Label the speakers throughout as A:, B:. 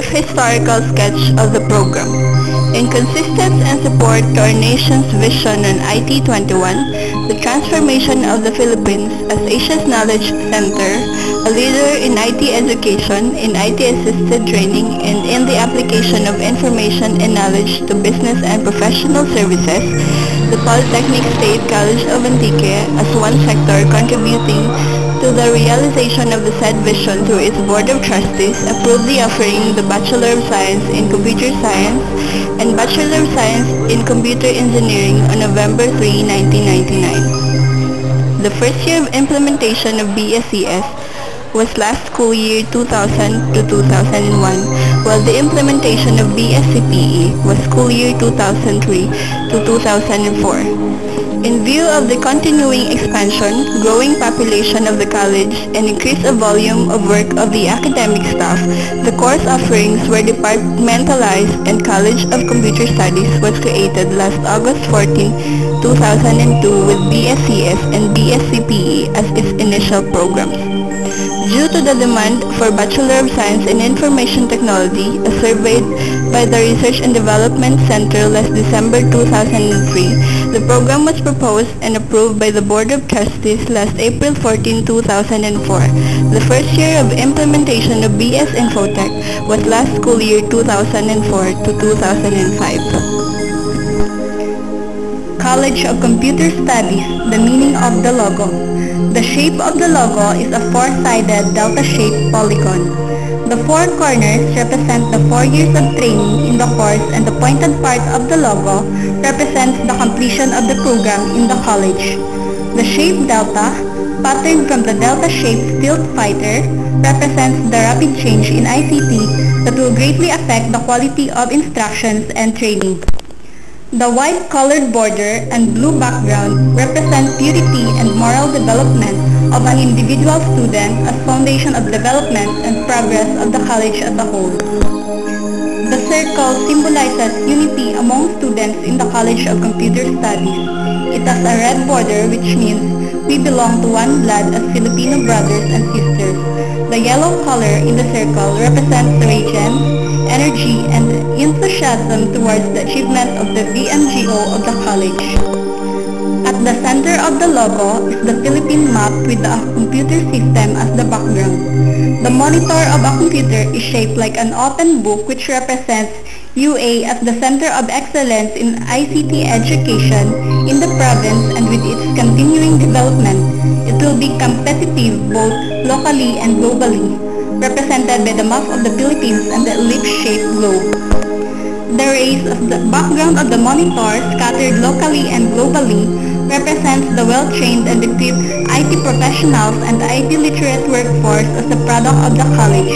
A: historical sketch of the program. In consistence and support to our nation's vision on IT 21, the transformation of the Philippines as Asia's knowledge center, a leader in IT education, in IT-assisted training, and in the application of information and knowledge to business and professional services, the Polytechnic State College of Antique, as one sector contributing to the realization of the said vision through its Board of Trustees, approved the offering the Bachelor of Science in Computer Science and Bachelor of Science in Computer Engineering on November 3, 1999. The first year of implementation of BSCS was last school year 2000 to 2001, while the implementation of BSCPE was school year 2003 to 2004. In view of the continuing expansion, growing population of the college, and increase of volume of work of the academic staff, the course offerings were departmentalized and College of Computer Studies was created last August 14, 2002 with BSCS and BSCPE as its initial programs. Due to the demand for Bachelor of Science in Information Technology, as surveyed by the Research and Development Center last December 2003, the program was proposed and approved by the Board of Trustees last April 14, 2004. The first year of implementation of BS Infotech was last school year 2004 to 2005. College of Computer Studies, the meaning of the logo. The shape of the logo is a four-sided delta-shaped polygon. The four corners represent the 4 years of training in the course, and the pointed part of the logo represents the completion of the program in the college. The shape delta, patterned from the delta-shaped stealth fighter, represents the rapid change in ICT that will greatly affect the quality of instructions and training. The white colored border and blue background represent purity and moral development of an individual student as foundation of development and progress of the college as a whole. The circle symbolizes unity among students in the College of Computer Studies. It has a red border, which means we belong to one blood as Filipino brothers and sisters. The yellow color in the circle represents radiance, energy, and enthusiasm towards the achievement of the VMGO of the college. At the center of the logo is the Philippine map with the computer system as the background. The monitor of a computer is shaped like an open book, which represents UA as the center of excellence in ICT education in the province, and with its continuing development, it will be competitive both locally and globally, represented by the map of the Philippines and the ellipse-shaped globe. The rays of the background of the monitor, scattered locally and globally, represents the well-trained and equipped IT professionals and IT literate workforce as a product of the college.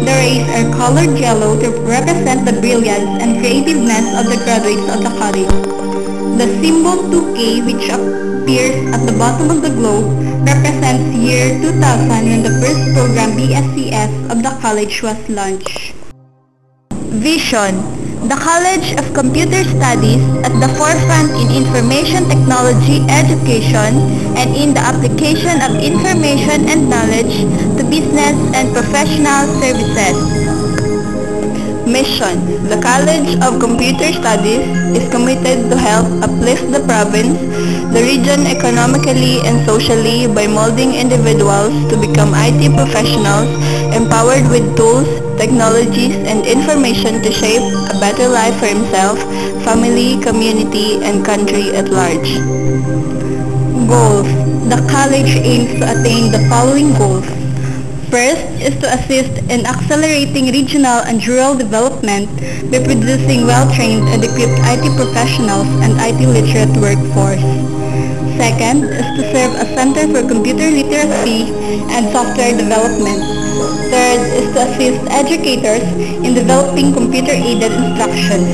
A: The rays are colored yellow to represent the brilliance and creativeness of the graduates of the college. The symbol 2K, which appears at the bottom of the globe, represents year 2000 when the first program BSCS of the college was launched. Vision. The College of Computer Studies at the forefront in information technology education and in the application of information and knowledge to business and professional services. Mission. The College of Computer Studies is committed to help uplift the province, the region economically and socially by molding individuals to become IT professionals empowered with tools, technologies, and information to shape a better life for himself, family, community, and country at large. Goals. The college aims to attain the following goals. First is to assist in accelerating regional and rural development by producing well-trained and equipped IT professionals and IT literate workforce. Second is to serve as center for computer literacy and software development. Third is to assist educators in developing computer-aided instructions.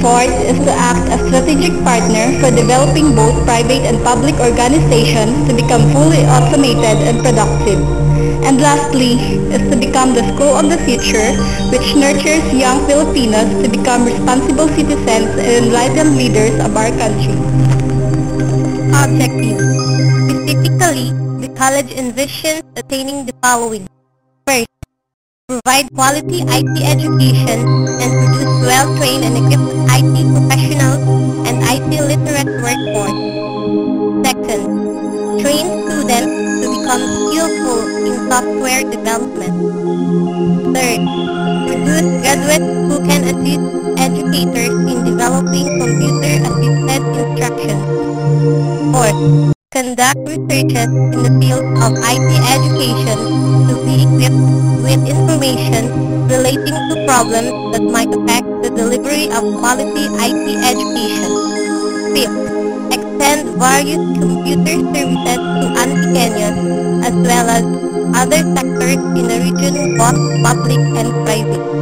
A: Fourth is to act as strategic partner for developing both private and public organizations to become fully automated and productive. And lastly is to become the school of the future, which nurtures young Filipinos to become responsible citizens and enlightened leaders of our country. Objectives. Specifically, the college envisions attaining the following. First, provide quality IT education, and produce well-trained and equipped IT professionals and IT literate workforce. Second, train students to become skillful in software development. Third, produce graduates who can assist educators in developing computer-assisted instruction. Fourth, conduct researches in the field of IT education to be equipped with information relating to problems that might affect the delivery of quality IT education. Fifth, extend various computer services to Antioqueños as well as other sectors in the region, both public and private.